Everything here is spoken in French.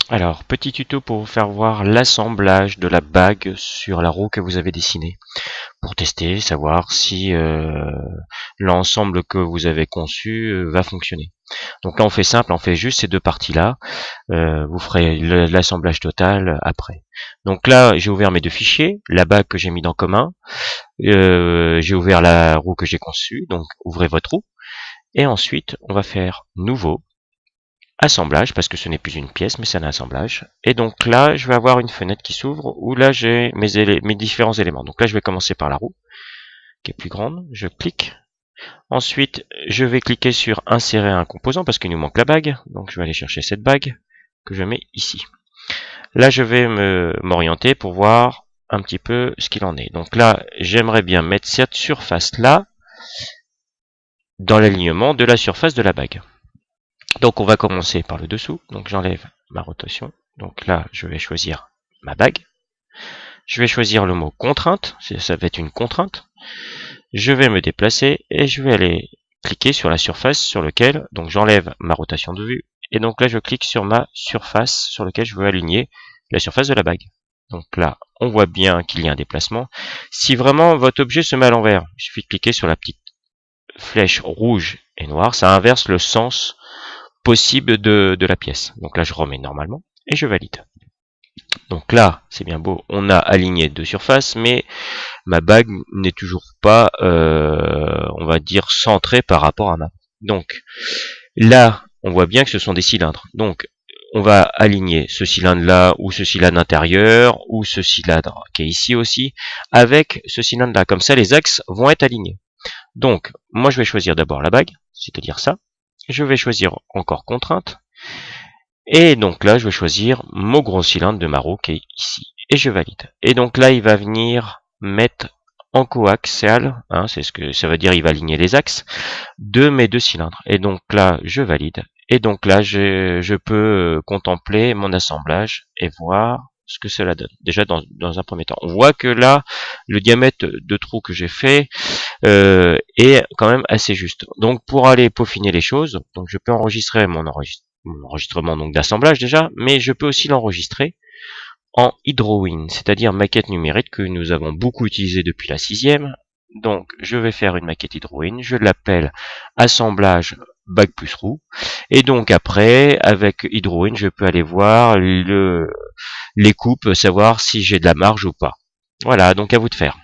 Alors, petit tuto pour vous faire voir l'assemblage de la bague sur la roue que vous avez dessinée. Pour tester, savoir si l'ensemble que vous avez conçu va fonctionner. Donc là, on fait simple, on fait juste ces deux parties-là. Vous ferez l'assemblage total après. Donc là, j'ai ouvert mes deux fichiers, la bague que j'ai mis dans commun. J'ai ouvert la roue que j'ai conçue, donc ouvrez votre roue. Et ensuite, on va faire nouveau. Assemblage, parce que ce n'est plus une pièce, mais c'est un assemblage. Et donc là, je vais avoir une fenêtre qui s'ouvre, où là, j'ai mes différents éléments. Donc là, je vais commencer par la roue, qui est plus grande. Je clique. Ensuite, je vais cliquer sur insérer un composant, parce qu'il nous manque la bague. Donc je vais aller chercher cette bague, que je mets ici. Là, je vais m'orienter pour voir un petit peu ce qu'il en est. Donc là, j'aimerais bien mettre cette surface-là dans l'alignement de la surface de la bague. Donc on va commencer par le dessous. Donc j'enlève ma rotation. Donc là, je vais choisir ma bague. Je vais choisir le mot contrainte. Ça va être une contrainte. Je vais me déplacer et je vais aller cliquer sur la surface sur laquelle, donc j'enlève ma rotation de vue. Et donc là, je clique sur ma surface sur laquelle je veux aligner la surface de la bague. Donc là, on voit bien qu'il y a un déplacement. Si vraiment votre objet se met à l'envers, il suffit de cliquer sur la petite flèche rouge et noire. Ça inverse le sens possible de la pièce. Donc là, je remets normalement et je valide. Donc là, c'est bien beau, on a aligné deux surfaces, mais ma bague n'est toujours pas, on va dire, centrée par rapport à ma. Donc là, on voit bien que ce sont des cylindres. Donc on va aligner ce cylindre-là, ou ce cylindre intérieur, ou ce cylindre qui est ici aussi, avec ce cylindre-là. Comme ça, les axes vont être alignés. Donc, moi, je vais choisir d'abord la bague, c'est-à-dire ça. Je vais choisir encore contrainte. Et donc là, je vais choisir mon gros cylindre de ma roue qui est ici. Et je valide. Et donc là, il va venir mettre en coaxial, hein, c'est ce que ça veut dire, il va aligner les axes de mes deux cylindres. Et donc là, je valide. Et donc là, je peux contempler mon assemblage et voir ce que cela donne. Déjà, dans un premier temps, on voit que là, le diamètre de trou que j'ai fait est quand même assez juste. Donc, pour aller peaufiner les choses, donc je peux enregistrer mon enregistrement donc d'assemblage déjà, mais je peux aussi l'enregistrer en Hydrowin, c'est-à-dire maquette numérique que nous avons beaucoup utilisé depuis la 6e. Donc je vais faire une maquette Hydrowin, je l'appelle assemblage bague plus roue, et donc après avec Hydrowin je peux aller voir les coupes, savoir si j'ai de la marge ou pas. Voilà, donc à vous de faire.